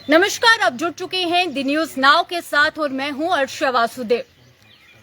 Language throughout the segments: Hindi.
नमस्कार, आप जुड़ चुके हैं द न्यूज नाउ के साथ और मैं हूं अर्षा वासुदेव।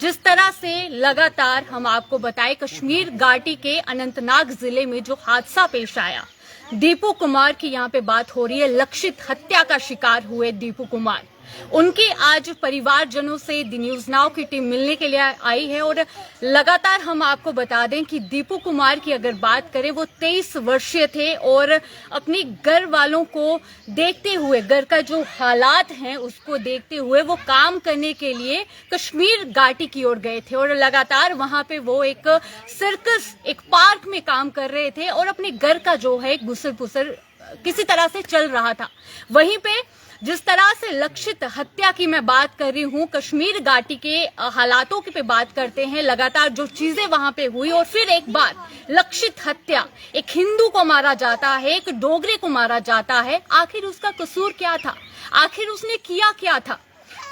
जिस तरह से लगातार हम आपको बताएं, कश्मीर घाटी के अनंतनाग जिले में जो हादसा पेश आया, दीपू कुमार की यहाँ पे बात हो रही है। लक्षित हत्या का शिकार हुए दीपू कुमार, उनके आज परिवारजनों से द न्यूज नाउ की टीम मिलने के लिए आई है। और लगातार हम आपको बता दें कि दीपू कुमार की अगर बात करें, वो 23 वर्षीय थे और अपनी घर वालों को देखते हुए, घर का जो हालात हैं उसको देखते हुए वो काम करने के लिए कश्मीर घाटी की ओर गए थे। और लगातार वहां पे वो एक सर्कस, एक पार्क में काम कर रहे थे और अपने घर का जो है गुसर पुसर किसी तरह से चल रहा था। वहीं पे जिस तरह से लक्षित हत्या की मैं बात कर रही हूँ, कश्मीर घाटी के हालातों की पे बात करते हैं, लगातार जो चीजें वहां पे हुई और फिर एक बार लक्षित हत्या, एक हिंदू को मारा जाता है, एक डोगरे को मारा जाता है। आखिर उसका कसूर क्या था? आखिर उसने किया क्या था?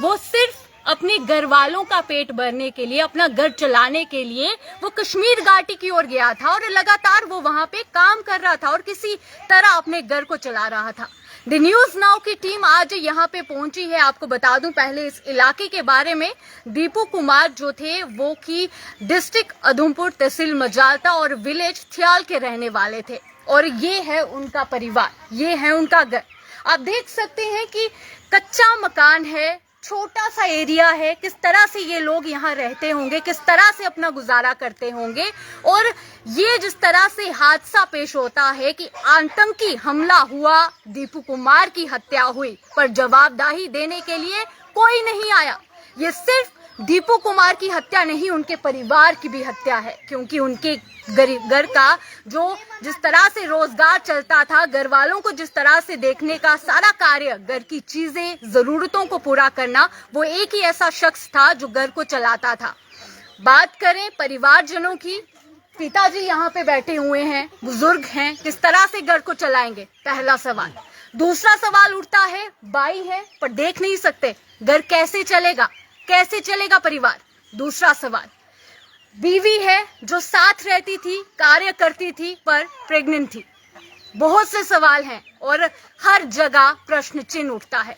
वो सिर्फ अपने घर वालों का पेट भरने के लिए, अपना घर चलाने के लिए वो कश्मीर घाटी की ओर गया था और लगातार वो वहां पे काम कर रहा था और किसी तरह अपने घर को चला रहा था। द न्यूज नाउ की टीम आज यहाँ पे पहुंची है। आपको बता दूं पहले इस इलाके के बारे में, दीपू कुमार जो थे वो की डिस्ट्रिक्ट उधमपुर, तहसील मजालता और विलेज थ्याल के रहने वाले थे। और ये है उनका परिवार, ये है उनका घर। आप देख सकते हैं कि कच्चा मकान है, छोटा सा एरिया है। किस तरह से ये लोग यहाँ रहते होंगे, किस तरह से अपना गुजारा करते होंगे। और ये जिस तरह से हादसा पेश होता है कि आतंकी हमला हुआ, दीपू कुमार की हत्या हुई, पर जवाबदेही देने के लिए कोई नहीं आया। ये सिर्फ दीपू कुमार की हत्या नहीं, उनके परिवार की भी हत्या है, क्योंकि उनके घर का जो जिस तरह से रोजगार चलता था, घर वालों को जिस तरह से देखने का सारा कार्य, घर की चीजें, जरूरतों को पूरा करना, वो एक ही ऐसा शख्स था जो घर को चलाता था। बात करें परिवारजनों की, पिताजी यहाँ पे बैठे हुए हैं, बुजुर्ग हैं, किस तरह से घर को चलाएंगे? पहला सवाल। दूसरा सवाल उठता है, भाई है पर देख नहीं सकते, घर कैसे चलेगा? कैसे चलेगा परिवार? दूसरा सवाल। बीवी है जो साथ रहती थी, कार्य करती थी, पर प्रेग्नेंट थी। बहुत से सवाल हैं और हर जगह प्रश्न चिन्ह उठता है।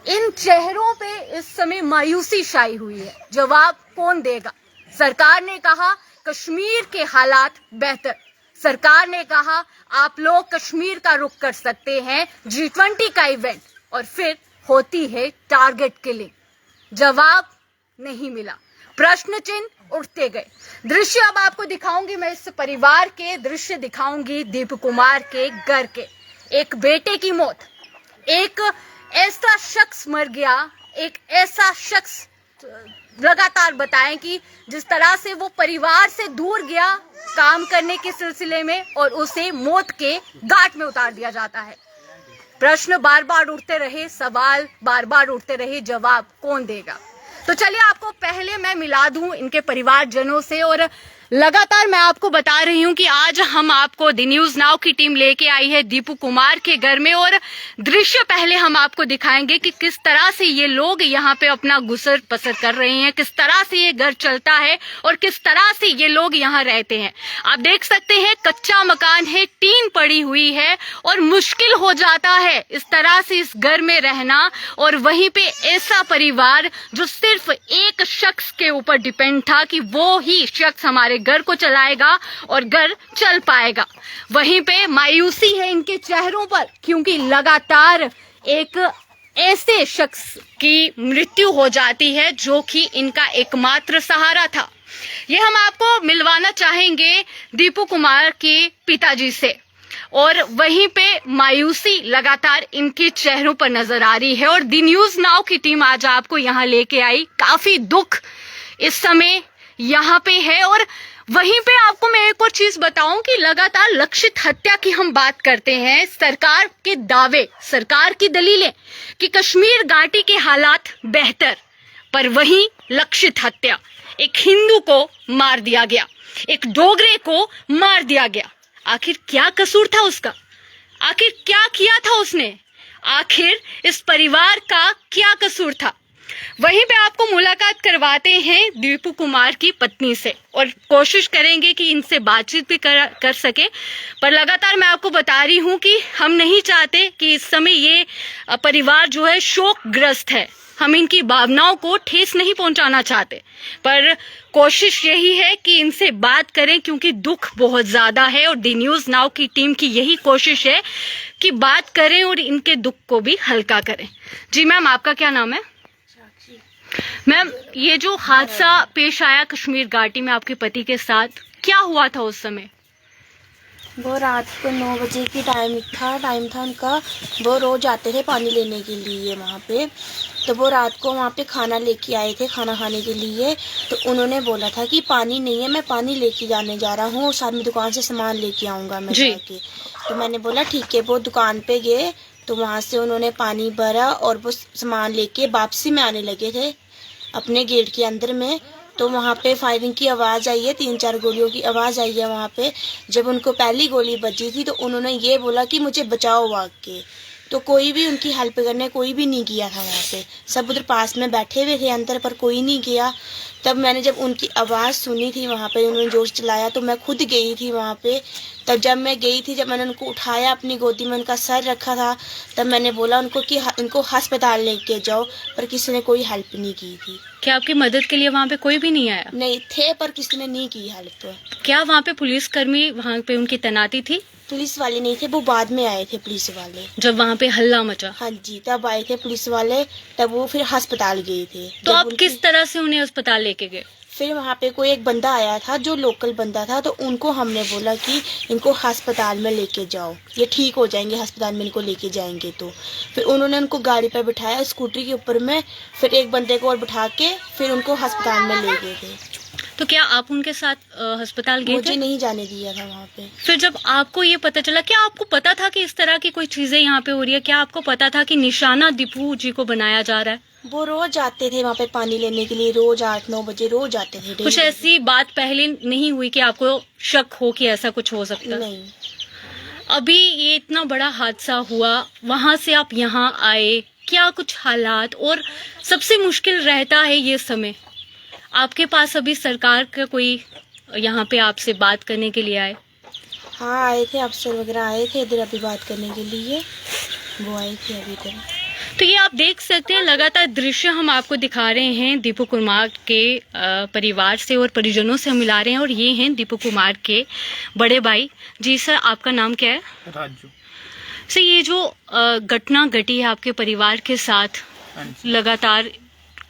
इन चेहरों पे इस समय मायूसी छाई हुई है। जवाब कौन देगा? सरकार ने कहा कश्मीर के हालात बेहतर। सरकार ने कहा आप लोग कश्मीर का रुख कर सकते हैं, G20 का इवेंट, और फिर होती है टारगेट किलिंग। जवाब नहीं मिला, प्रश्न चिन्ह उठते गए। दृश्य अब आपको दिखाऊंगी मैं, इस परिवार के दृश्य दिखाऊंगी, दीपू कुमार के घर के। एक बेटे की मौत, एक ऐसा शख्स मर गया, एक ऐसा शख्स लगातार बताएं कि जिस तरह से वो परिवार से दूर गया काम करने के सिलसिले में और उसे मौत के घाट में उतार दिया जाता है। प्रश्न बार बार उठते रहे, सवाल बार बार उठते रहे, जवाब कौन देगा? तो चलिए आपको पहले मैं मिला दूं इनके परिवारजनों से। और लगातार मैं आपको बता रही हूं कि आज हम आपको द न्यूज नाउ की टीम लेके आई है दीपू कुमार के घर में, और दृश्य पहले हम आपको दिखाएंगे कि किस तरह से ये लोग यहाँ पे अपना गुसर बसर कर रहे हैं, किस तरह से ये घर चलता है और किस तरह से ये लोग यहाँ रहते हैं। आप देख सकते हैं कच्चा मकान है, टीन पड़ी हुई है और मुश्किल हो जाता है इस तरह से इस घर में रहना। और वहीं पे ऐसा परिवार जो सिर्फ एक शख्स के ऊपर डिपेंड था कि वो ही शख्स हमारे घर को चलाएगा और घर चल पाएगा। वहीं पे मायूसी है इनके चेहरों पर, क्योंकि लगातार एक ऐसे शख्स की मृत्यु हो जाती है जो कि इनका एकमात्र सहारा था। ये हम आपको मिलवाना चाहेंगे दीपू कुमार के पिताजी से, और वहीं पे मायूसी लगातार इनके चेहरों पर नजर आ रही है। और द न्यूज नाउ की टीम आज आपको यहाँ लेके आई। काफी दुख इस समय यहाँ पे है। और वहीं पे आपको मैं एक और चीज बताऊं कि लगातार लक्षित हत्या की हम बात करते हैं, सरकार के दावे, सरकार की दलीलें कि कश्मीर घाटी के हालात बेहतर, पर वहीं लक्षित हत्या, एक हिंदू को मार दिया गया, एक डोगरे को मार दिया गया। आखिर क्या कसूर था उसका? आखिर क्या किया था उसने? आखिर इस परिवार का क्या कसूर था? वहीं पे आपको मुलाकात करवाते हैं दीपू कुमार की पत्नी से और कोशिश करेंगे कि इनसे बातचीत भी कर सके। पर लगातार मैं आपको बता रही हूँ कि हम नहीं चाहते कि इस समय ये परिवार जो है शोकग्रस्त है, हम इनकी भावनाओं को ठेस नहीं पहुंचाना चाहते, पर कोशिश यही है कि इनसे बात करें क्योंकि दुख बहुत ज्यादा है और डी न्यूज नाउ की टीम की यही कोशिश है कि बात करें और इनके दुख को भी हल्का करें। जी मैम, आपका क्या नाम है? मैम, ये जो हादसा पेश आया कश्मीर घाटी में आपके पति के साथ, क्या हुआ था उस समय? वो रात को 9 बजे की टाइम था उनका। वो रोज आते थे पानी लेने के लिए वहाँ पे। तो वो रात को वहाँ पे खाना लेके आए थे, खाना खाने के लिए। तो उन्होंने बोला था कि पानी नहीं है, मैं पानी लेके जाने जा रहा हूँ और साथ में दुकान से सामान लेके आऊँगा मैं जाके। तो मैंने बोला ठीक है। वो दुकान पे गए तो वहाँ से उन्होंने पानी भरा और वो सामान लेके वापसी में आने लगे थे अपने गेट के अंदर में। तो वहाँ पे फायरिंग की आवाज़ आई है, 3-4 गोलियों की आवाज़ आई है वहाँ पे। जब उनको पहली गोली बजी थी तो उन्होंने ये बोला कि मुझे बचाओ भाग के। तो कोई भी उनकी हेल्प करने कोई भी नहीं किया था वहाँ पे। सब उधर पास में बैठे हुए थे अंदर, पर कोई नहीं गया। तब मैंने जब उनकी आवाज़ सुनी थी वहाँ पे, उन्होंने जोश चलाया, तो मैं खुद गई थी वहाँ पे। तब जब मैं गई थी, जब मैंने उनको उठाया अपनी गोदी में, उनका सर रखा था, तब मैंने बोला उनको कि इनको अस्पताल लेके जाओ, पर किसी ने कोई हेल्प नहीं की थी। क्या आपकी मदद के लिए वहाँ पे कोई भी नहीं आया? नहीं थे, पर किसी ने नहीं की हेल्प। क्या वहाँ पे पुलिसकर्मी वहाँ पे उनकी तैनाती थी? पुलिस वाले नहीं थे, वो बाद में आए थे पुलिस वाले। जब वहाँ पे हल्ला मचा? हाँ जी, तब आए थे पुलिस वाले। तब वो फिर अस्पताल गए थे। तो आप किस तरह से उन्हें अस्पताल लेके गए? फिर वहाँ पे कोई एक बंदा आया था जो लोकल बंदा था, तो उनको हमने बोला कि इनको अस्पताल में लेके जाओ, ये ठीक हो जाएंगे, अस्पताल में इनको लेके जाएंगे। तो फिर उन्होंने उनको गाड़ी पर बिठाया स्कूटरी के ऊपर में, फिर एक बंदे को और बिठा के फिर उनको अस्पताल में ले गए थे। तो क्या आप उनके साथ अस्पताल गए थे? मुझे नहीं जाने दिया था वहाँ पे। फिर जब आपको ये पता चला, क्या आपको पता था कि इस तरह की कोई चीजें यहाँ पे हो रही है? क्या आपको पता था कि निशाना दीपू जी को बनाया जा रहा है? वो रोज आते थे वहाँ पे पानी लेने के लिए, रोज 8-9 बजे रोज आते थे। कुछ ऐसी बात पहले नहीं हुई कि आपको शक हो कि ऐसा कुछ हो सकता? नहीं। अभी ये इतना बड़ा हादसा हुआ, वहां से आप यहाँ आए, क्या कुछ हालात, और सबसे मुश्किल रहता है ये समय, आपके पास अभी सरकार का कोई यहाँ पे आपसे बात करने के लिए आए? हाँ आए थे, अफसर वगैरह आए थे इधर अभी बात करने के लिए, वो आए थे अभी इधर। तो ये आप देख सकते हैं, लगातार दृश्य हम आपको दिखा रहे हैं दीपू कुमार के परिवार से और परिजनों से हम मिला रहे हैं, और ये हैं दीपू कुमार के बड़े भाई। जी सर, आपका नाम क्या है? राजू। सर, ये जो घटना घटी है आपके परिवार के साथ, लगातार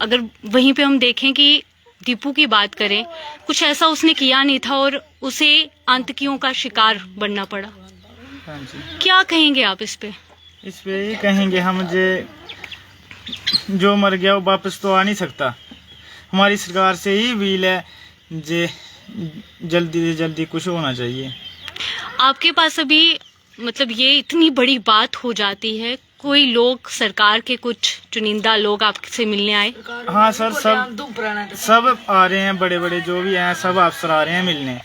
अगर वहीं पे हम देखें कि दीपू की बात करें, कुछ ऐसा उसने किया नहीं था और उसे आतंकियों का शिकार बनना पड़ा, हाँ जी। क्या कहेंगे आप इस पे? इस पे ये कहेंगे हम, जो मर गया वो वापस तो आ नहीं सकता। हमारी सरकार से ही अपील है जे जल्दी से जल्दी कुछ होना चाहिए। आपके पास अभी मतलब ये इतनी बड़ी बात हो जाती है, कोई लोग सरकार के कुछ चुनिंदा लोग आपसे मिलने आए? हाँ सर, सब आ रहे हैं, बड़े बड़े जो भी हैं सब अफसर आ रहे हैं मिलने,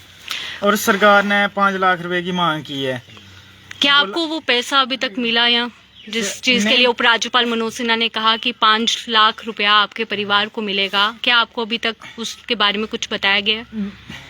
और सरकार ने 5 लाख रुपए की मांग की है। क्या आपको वो पैसा अभी तक मिला, या जिस चीज के लिए उपराज्यपाल मनोज सिन्हा ने कहा कि 5 लाख रुपया आपके परिवार को मिलेगा, क्या आपको अभी तक उसके बारे में कुछ बताया गया?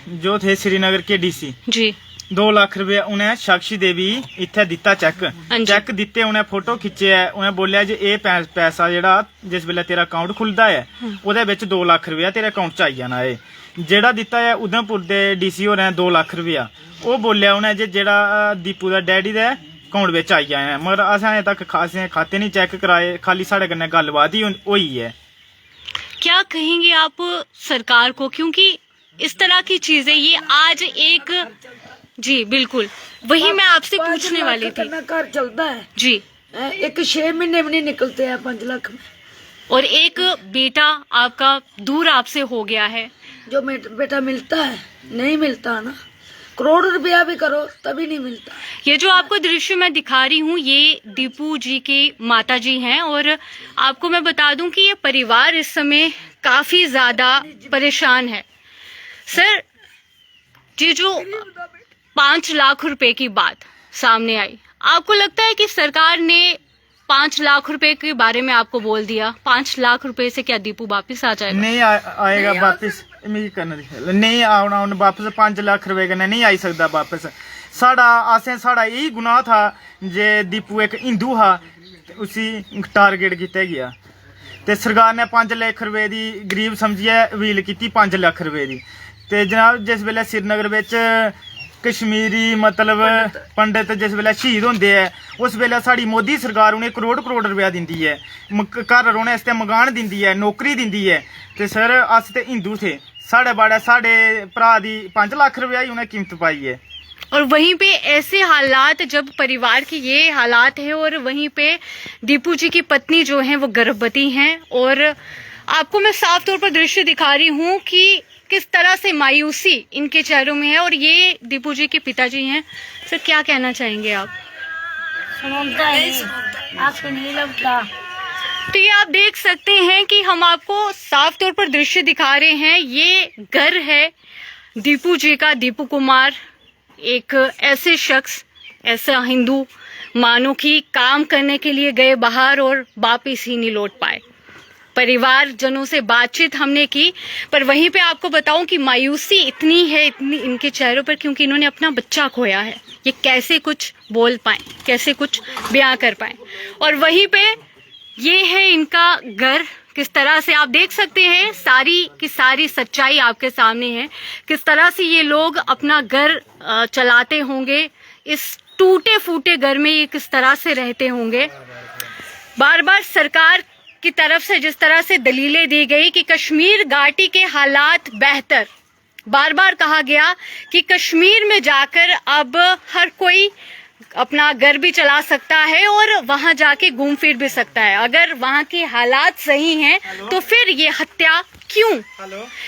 जो थे श्रीनगर के डीसी जी, 2 लाख रुपया उन्हें साक्षी देवी इत्थे दिता, चैक दिते, उन्हें फोटो खिच्चे है, उन्हें बोलिया जे ये पैसा जेड़ा जिस वेले तेरा अकाउंट खुलदा है ओदे विच 2 लाख रुपया तेरे अकाउंट च आई जाना है। जेड़ा दिता है उधमपुर दे डीसी होरें 2 लाख रुपया, वो बोलिया उन्हें जे जेड़ा दीपू दा डैडी दे अकाउंट विच आई जाए, मगर असें अजें तक खाते नहीं चेक कराए, खाली साढ़े कन्नै गल्लबात ही होई है। क्या कहेंगे आप सरकार को, क्योंकि इस तरह की चीजें ये आज एक, जी बिल्कुल वही मैं आपसे पूछने वाली थी। घर चलता है जी, एक 6 महीने भी नहीं निकलते हैं 5 लाख में, और एक बेटा आपका दूर आपसे हो गया है, जो बेटा मिलता है नहीं मिलता ना, करोड़ रुपया भी करो तभी नहीं मिलता। ये जो आपको दृश्य मैं दिखा रही हूँ ये दीपू जी के माता जी हैं, और आपको मैं बता दूं कि ये परिवार इस समय काफी ज्यादा परेशान है। सर, ये जो 5 लाख रुपए की बात सामने आई, आपको लगता है कि सरकार ने 5 लाख रुपए के बारे में आपको बोल दिया, 5 लाख रुपए से क्या दीपू वापिस आ जाएगा? नहीं आएगा वापिस, मिगी करने दी नहीं आना उन वापस 5 लाख रुपए कन्नै नहीं आई सकदा वापस। साढ़ा यही गुनाह था जे दीपू एक हिंदू हा उसी टारगेट किया गया ते सरकार ने 5 लाख रुपए दी गरीब समझिए अपील की 5 लाख रुपए दी। ते जनाब जिस वेले श्रीनगर विच कश्मीरी मतलब पंडित जिस वेले शहीद होंदे है उस वेले साड़ी मोदी सरकार उन्हें करोड़ करोड़ रुपया दिंदी है, घर रौहने आस्तै मकान दिंदी है, नौकरी दिंदी है। ते सर अस ते हिंदू थे, साढ़े बाड़े साढ़े भरा दी 5 लाख रुपया ही उन्हें कीमत पाई है। और वहीं पे ऐसे हालात, जब परिवार की ये हालात है और वहीं पे दीपू जी की पत्नी जो है वो गर्भवती हैं, और आपको मैं साफ तौर पर दृश्य दिखा रही हूँ कि किस तरह से मायूसी इनके चेहरों में है। और ये दीपू जी के पिताजी हैं। सर क्या कहना चाहेंगे आप? आपको नहीं लगता? तो ये आप देख सकते हैं कि हम आपको साफ तौर पर दृश्य दिखा रहे हैं। ये घर है दीपू जी का। दीपू कुमार एक ऐसे शख्स, ऐसा हिंदू मानो कि काम करने के लिए गए बाहर और वापिस ही नहीं लौट पाए। परिवारजनों से बातचीत हमने की, पर वहीं पे आपको बताऊं कि मायूसी इतनी है, इतनी इनके चेहरों पर, क्योंकि इन्होंने अपना बच्चा खोया है। ये कैसे कुछ बोल पाए, कैसे कुछ बयां कर पाए। और वहीं पे ये है इनका घर। किस तरह से आप देख सकते हैं, सारी की सारी सच्चाई आपके सामने है। किस तरह से ये लोग अपना घर चलाते होंगे, इस टूटे फूटे घर में ये किस तरह से रहते होंगे। बार बार सरकार की तरफ से जिस तरह से दलीलें दी गई कि कश्मीर घाटी के हालात बेहतर, बार बार कहा गया कि कश्मीर में जाकर अब हर कोई अपना घर भी चला सकता है और वहां जाके घूम फिर भी सकता है। अगर वहां के हालात सही हैं तो फिर ये हत्या क्यों,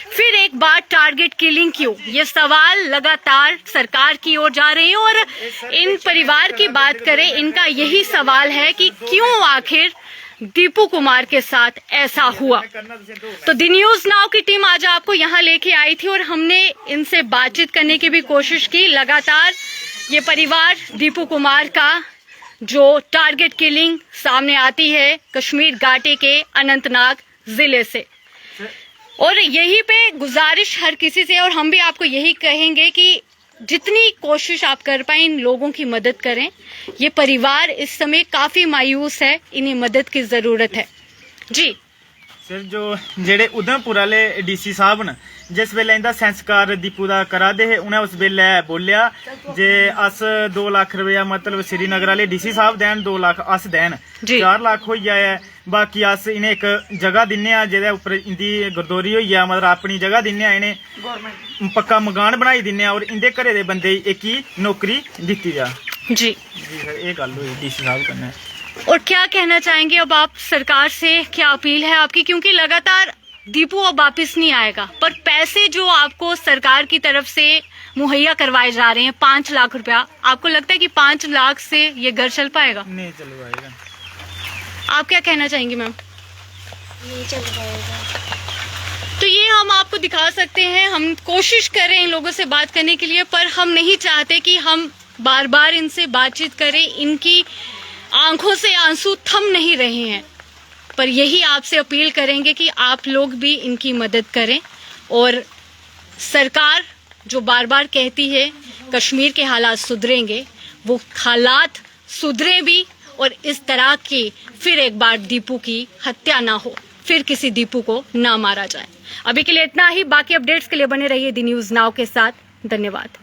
फिर एक बार टारगेट किलिंग क्यों? ये सवाल लगातार सरकार की ओर जा रहे हैं। और इन परिवार की बात करें, इनका यही सवाल है कि क्यों आखिर दीपू कुमार के साथ ऐसा हुआ। तो दी न्यूज नाउ की टीम आज आपको यहाँ लेके आई थी और हमने इनसे बातचीत करने की भी कोशिश की। लगातार ये परिवार दीपू कुमार का जो टारगेट किलिंग सामने आती है कश्मीर घाटी के अनंतनाग जिले से, और यही पे गुजारिश हर किसी से, और हम भी आपको यही कहेंगे कि जितनी कोशिश आप कर पाए इन लोगों की मदद करें। ये परिवार इस समय काफी मायूस है, इन्हें मदद की जरूरत है जी। सर जो जेड़े उधमपुर वाले डीसी साहब न जिस वेले इंदा संस्कार दीपू दा करा दे हे, उन्हें उस वेले बोलिया जे अस 2 लाख रुपया मतलब श्रीनगर वाले डीसी साहब देन, 2 लाख अस देन, 4 लाख हो जाए। बाकी अस इन्हें एक जगह दिन्ने आ जेदे उपर इंदी गरदौरी होई आ, मतलब अपनी जगह दिन्ने आ, इन्हें पक्का मकान बनाई दिन्ने आ और इंदे घरे दे बंदे एक ही नौकरी दित्ती जा। जी सर ये गल हुई डीसी साहब कन्नै। और क्या कहना चाहेंगे अब आप सरकार से, क्या अपील है आपकी? क्योंकि लगातार दीपू अब वापिस नहीं आएगा, पर पैसे जो आपको सरकार की तरफ से मुहैया करवाए जा रहे हैं 5 लाख रुपया, आपको लगता है कि 5 लाख से ये घर चल पाएगा? नहीं चल पाएगा। आप क्या कहना चाहेंगी मैम? नहीं चल पाएगा। तो ये हम आपको दिखा सकते हैं, हम कोशिश कर रहे हैं इन लोगों से बात करने के लिए, पर हम नहीं चाहते कि हम बार बार इनसे बातचीत करें। इनकी आंखों से आंसू थम नहीं रहे हैं, पर यही आपसे अपील करेंगे कि आप लोग भी इनकी मदद करें। और सरकार जो बार बार कहती है कश्मीर के हालात सुधरेंगे, वो हालात सुधरे भी और इस तरह की फिर एक बार दीपू की हत्या ना हो, फिर किसी दीपू को ना मारा जाए। अभी के लिए इतना ही। बाकी अपडेट्स के लिए बने रहिए दी न्यूज नाउ के साथ। धन्यवाद।